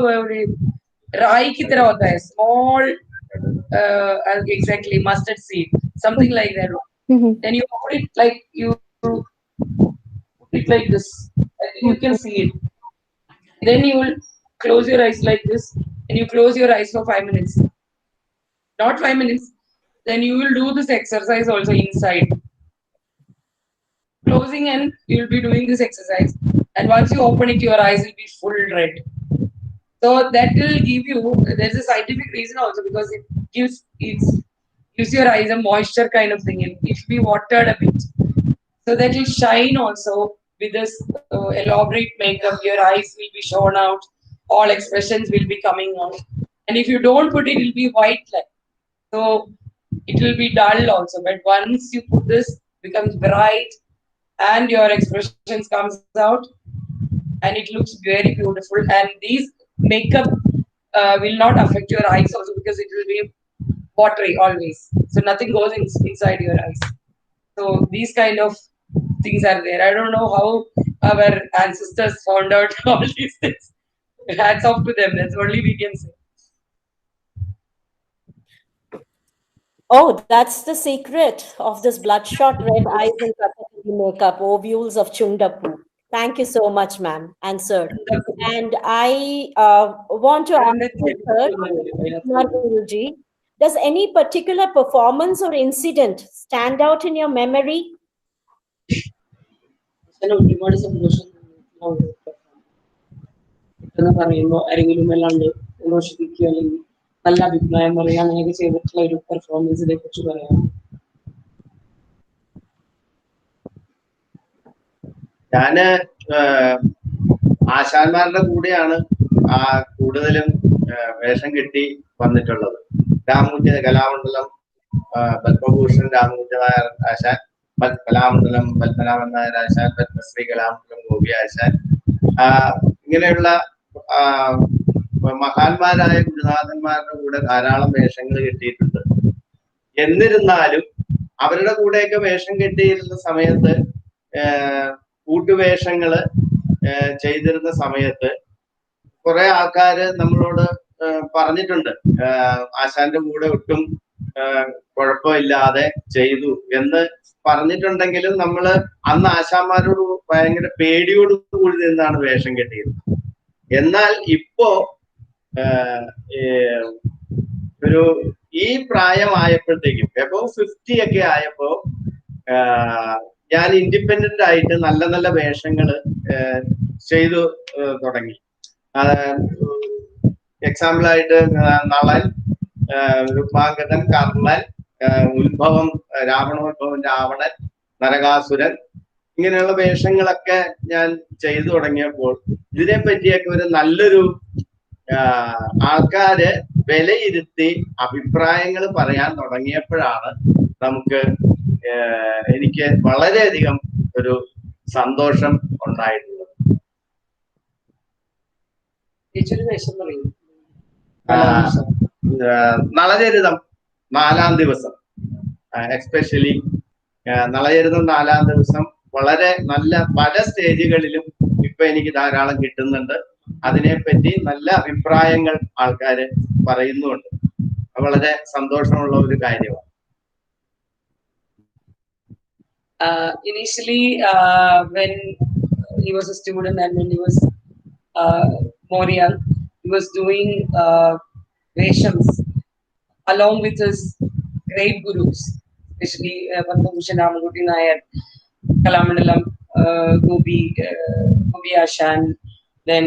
rai ki tarah hota hai, small exactly mustard seed, something like that. Mm-hmm. Then you put it like like this, you can see it. Then you will close your eyes like this, and you close your eyes for 5 minutes. not 5 minutes, then you will do this exercise also inside. Closing and you'll be doing this exercise. And once you open it, your eyes will be full red. So that will give you, there's a scientific reason also, because it gives your eyes a moisture kind of thing. It should be watered a bit. So that you shine also with this elaborate makeup. Your eyes will be shown out. All expressions will be coming out. And if you don't put it, it will be white like. So it will be dull also. But once you put this, becomes bright and your expressions comes out and it looks very beautiful. And these makeup will not affect your eyes also, because it will be watery always. So nothing goes inside your eyes. So these kind of things are there. I don't know how our ancestors found out all these things. Hats off to them. That's only we can say. Oh, that's the secret of this bloodshot red eyes and Kathakali makeup, ovules of Chundapu. Thank you so much, ma'am and sir. And I want to ask you, sir, Kumar Guruji, does any particular performance or incident stand out in your memory? ഒരുപാട് സന്തോഷം എന്ന് പറയുമ്പോൾ ആരെങ്കിലും അല്ലാണ്ട് സന്തോഷിപ്പിക്കുക അല്ലെങ്കിൽ നല്ല അഭിപ്രായം പറയുക അങ്ങനെയൊക്കെ ചെയ്തിട്ടുള്ള ഒരു പെർഫോമൻസിനെ കുറിച്ച് പറയാം. ഞാന് ആശാന്മാരുടെ കൂടെയാണ് കൂടുതലും വേഷം കെട്ടി വന്നിട്ടുള്ളത്. രാമകുട്ടി കലാമണ്ഡലം പത്മഭൂഷൺ രാമകുട്ടി നായർ ആശാൻ, കലാമണ്ഡലം പത്മനാഭൻ നായർ ആശാൻ, പത്മശ്രീ കലാമണ്ഡലം ഗോപി ആശാൻ, ഇങ്ങനെയുള്ള മഹാന്മാരായ ഗുരുനാഥന്മാരുടെ കൂടെ ധാരാളം വേഷങ്ങൾ കെട്ടിയിട്ടുണ്ട്. എന്നിരുന്നാലും അവരുടെ കൂടെയൊക്കെ വേഷം കെട്ടിയിരുന്ന സമയത്ത് കൂട്ടുവേഷങ്ങള് ചെയ്തിരുന്ന സമയത്ത് കുറെ ആൾക്കാര് നമ്മളോട് പറഞ്ഞിട്ടുണ്ട്, ആശാന്റെ കൂടെ ഒട്ടും കുഴപ്പമില്ലാതെ ചെയ്തു എന്ന് പറഞ്ഞിട്ടുണ്ടെങ്കിലും നമ്മള് അന്ന് ആശാന്മാരോട് ഭയങ്കര പേടിയോട് കൂടി നിന്നാണ് വേഷം കെട്ടിയിരുന്നത്. എന്നാൽ ഇപ്പോ ഒരു ഈ പ്രായമായപ്പോഴത്തേക്കും എബോവ് 50 ഒക്കെ ആയപ്പോ ഞാൻ ഇൻഡിപെൻഡന്റ് ആയിട്ട് നല്ല നല്ല വേഷങ്ങള് ചെയ്തു തുടങ്ങി. എക്സാമ്പിൾ ആയിട്ട് നളൻ, രുക്മാംഗതൻ, കർണൻ, ഉത്ഭവം, രാവണോത്ഭവം, രാവണൻ, നരകാസുരൻ, ഇങ്ങനെയുള്ള വേഷങ്ങളൊക്കെ ഞാൻ ചെയ്തു തുടങ്ങിയപ്പോൾ ഇതിനെ പറ്റിയൊക്കെ ഒരു നല്ലൊരു ആൾക്കാര് വിലയിരുത്തി അഭിപ്രായങ്ങൾ പറയാൻ തുടങ്ങിയപ്പോഴാണ് എനിക്ക് വളരെയധികം ഒരു സന്തോഷം ഉണ്ടായിട്ടുള്ളത്. നളചരിതം 4-ാം ദിവസം, എസ്പെഷ്യലി നളചരിതം 4-ാം ദിവസം വളരെ നല്ല പല സ്റ്റേജുകളിലും ഇപ്പൊ എനിക്ക് ധാരാളം കിട്ടുന്നുണ്ട്. അതിനെപ്പറ്റി നല്ല അഭിപ്രായങ്ങൾ ആൾക്കാര് പറയുന്നുണ്ട്. വളരെ സന്തോഷമുള്ള ഒരു കാര്യമാണ്. Initially, when he was a student and when he was more young, he was doing Veshams along with his great gurus, especially Padmabhushan Ramakuti Nayar, Kalamandalam, Gopi Ashan, then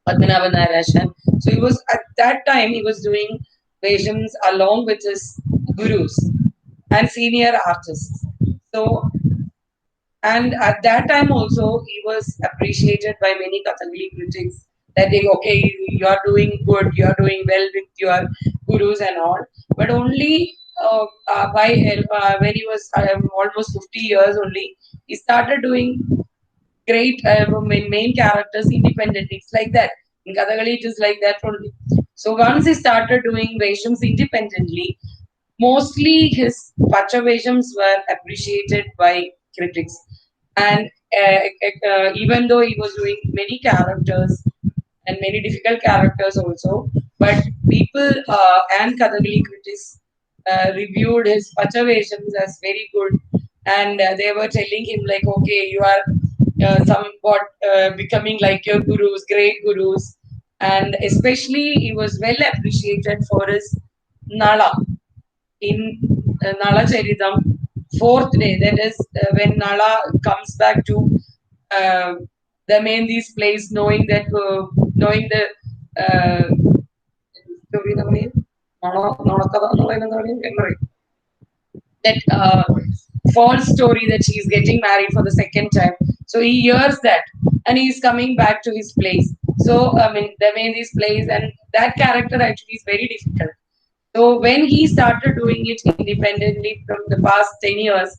Padmanabhan Nayar Ashan. So he was, at that time, he was doing Veshams along with his gurus and senior artists. So, and at that time also, he was appreciated by many Kathakali critics that they, okay, you are doing good, you are doing well with your gurus and all. But only when he was almost 50 years only, he started doing great main characters independently. It's like that. In Kathakali, it is like that only. So once he started doing Veshams independently, mostly his Pachaveshams were appreciated by critics. And even though he was doing many characters and many difficult characters also, but people and Kathakali critics reviewed his Pachaveshams as very good. And they were telling him like, okay, you are somewhat becoming like your gurus, great gurus. and especially he was well appreciated for his Nala in Nala Charitam, fourth day. That is when Nala comes back to Damayanti's place, knowing that knowing the story, that false story that she is getting married for the second time. So he hears that and he is coming back to his place. So I mean, Damayanti's place, and that character actually is very difficult. So when he started doing it independently from the past 10 years,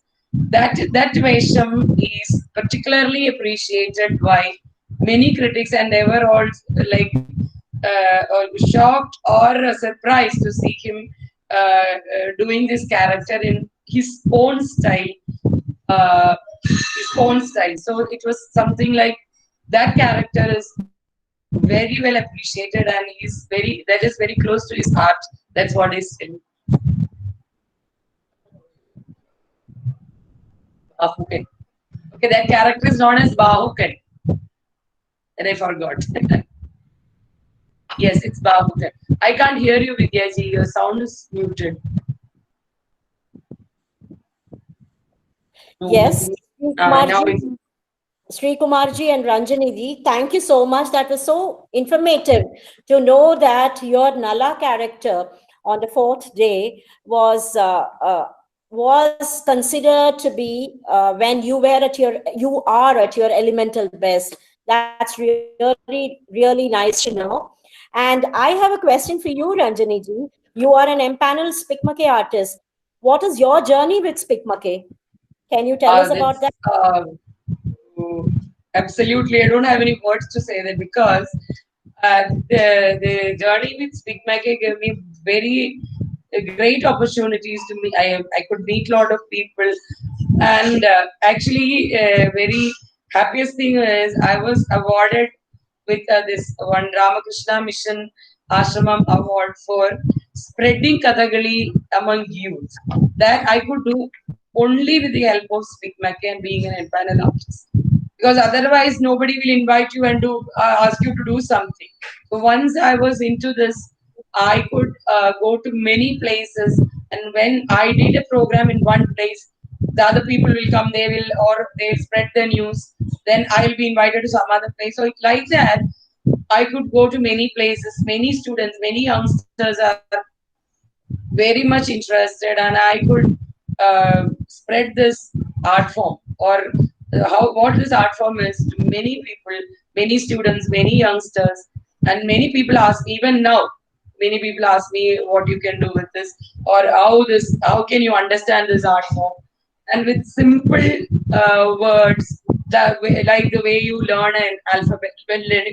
that Vesham is particularly appreciated by many critics, and they were all like shocked or surprised to see him doing this character in his own style. His own style. So it was something like that character is very well appreciated, and that is very close to his heart. That's what is in Bahukan. Okay, that character is known as Bahukan. And I forgot. Yes, it's Bahukan. I can't hear you, Vidyaji. Your sound is muted. Yes, Now it's Sri Kumarji and Ranjanidhi, thank you so much. That was so informative to know that your Nala character on the fourth day was considered to be when you are at your elemental best. That's really nice to know. And I have a question for you, Ranjaniji. You are an empaneled Spikmake artist. What is your journey with Spikmake? Can you tell us about that? Absolutely, I don't have any words to say that, because the journey with Spikmake gave me very great opportunities to meet. I could meet a lot of people, and actually, very happiest thing is I was awarded with this one Ramakrishna Mission Ashramam Award for spreading Kathakali among youth. That I could do only with the help of Spikmake and being an empanel artist. Because otherwise, nobody will invite you and ask you to do something. So once I was into this, I could go to many places, and when I did a program in one place, the other people will come. They'll spread the news. Then I'll be invited to some other place. So like that, I could go to many places. Many students, many youngsters are very much interested, and I could spread this art form, or what this art form is to many people, many students, many youngsters, and many people ask me, even now, many people ask me what you can do with this, or how can you understand this art form, and with simple words, like the way you learn an alphabet,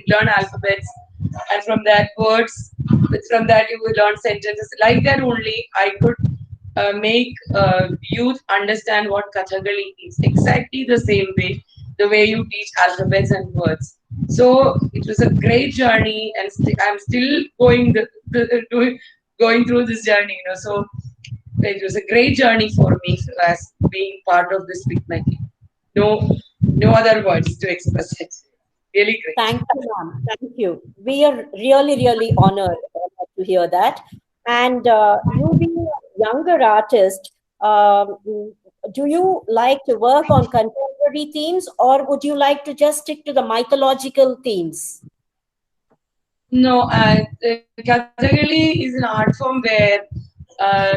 learn alphabets, and from that words, from that you will learn sentences. Like that only, I could make youth understand what Kathakali is. Exactly the same way, the way you teach alphabets and words. So it was a great journey, and I'm still going through this journey. So it was a great journey for me as being part of this Spikmake. No other words to express it. Really great. Thank you, ma'am. Thank you. We are really honored to hear that. And you being a younger artist, do you like to work on contemporary themes, or would you like to just stick to the mythological themes? No, Kathakali is an art form where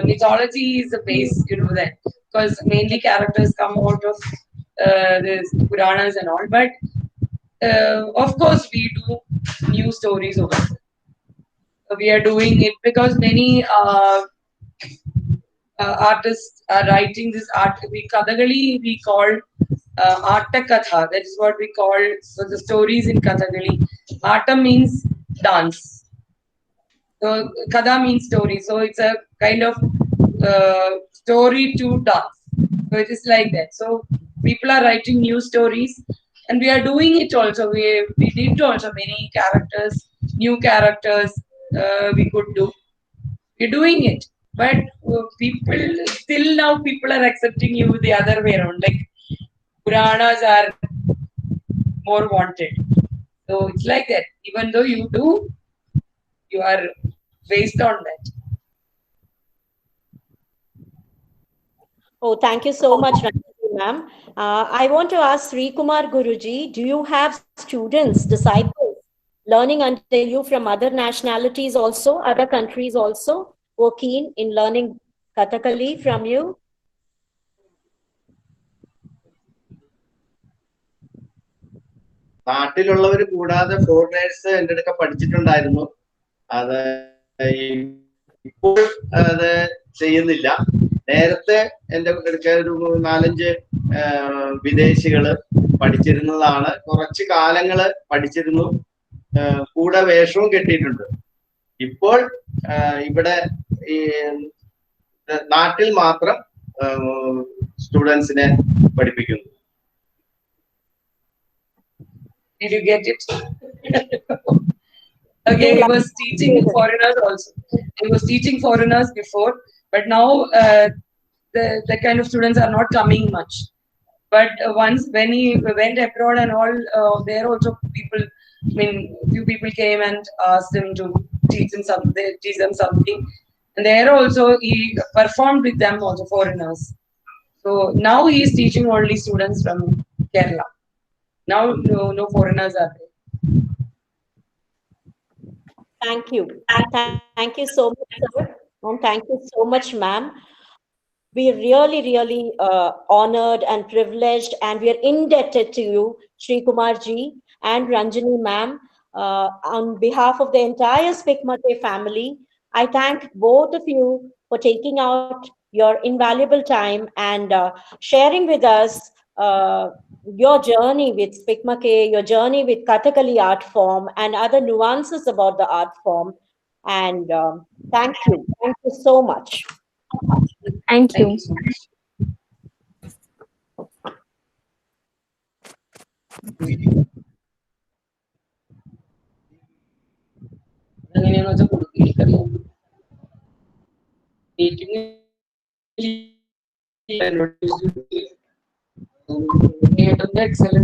mythology is the base, that, because mainly characters come out of the Puranas and all. But of course, we do new stories over there. We are doing it because many artists are writing this art. Kathakali we call Arta Katha. That is what we call the stories in Kathakali. Arta means dance. So Katha means story. So it's a kind of story to dance. So it is like that. So people are writing new stories, and we are doing it also. We did also many characters, new characters. We could do. We're doing it, but people are accepting you the other way around. Like Puranas are more wanted. So it's like that. Even though you do, you are based on that. Oh, thank you so much, Ranjini ma'am. I want to ask Sri Kumar Guruji, do you have students, disciples, learning under you from other nationalities also, other countries also, who are keen in learning Kathakali from you? നാട്ടിലുള്ളവർ കൂടാതെ foreigners എൻ്റെ അടുക്ക പഠിച്ചിട്ടുണ്ടായിരുന്നു. അത് ഇപ്പോൾ അത് ചെയ്യുന്നില്ല. നേരത്തെ എൻ്റെ അടുക്ക ഒരു 4-5 വിദേശികള് പഠിച്ചിരുന്നതാണ്. കുറച്ച് കാലങ്ങള് പഠിച്ചിരുന്നു, കൂടെ വേഷവും കെട്ടിയിട്ടുണ്ട്. ഇപ്പോൾ ഇവിടെ ഈ നാട്ടിൽ മാത്രം സ്റ്റുഡൻസിനെ പഠിപ്പിക്കുന്നു. Did you get it? Okay, he was teaching foreigners also. He was teaching foreigners before, but now the kind of students are not coming much. But once when he went abroad and all, there also people, I mean, few people came and asked him to teach them something. And there also he performed with them also, foreigners. So now he is teaching only students from Kerala. Now no foreigners are there. Thank you. Thank you so much, sir. And thank you so much, ma'am. We are really, really honored and privileged, and we are indebted to you, Sri Kumar ji and Ranjini ma'am. On behalf of the entire Spikmate family, I thank both of you for taking out your invaluable time and sharing with us your journey with Spikmake, your journey with Kathakali art form, and other nuances about the art form. And thank you. Thank you so much. Thank you. Thank you so much. അങ്ങനെയെന്ന് വെച്ചാൽ കൊടുക്കില്ല meeting excellent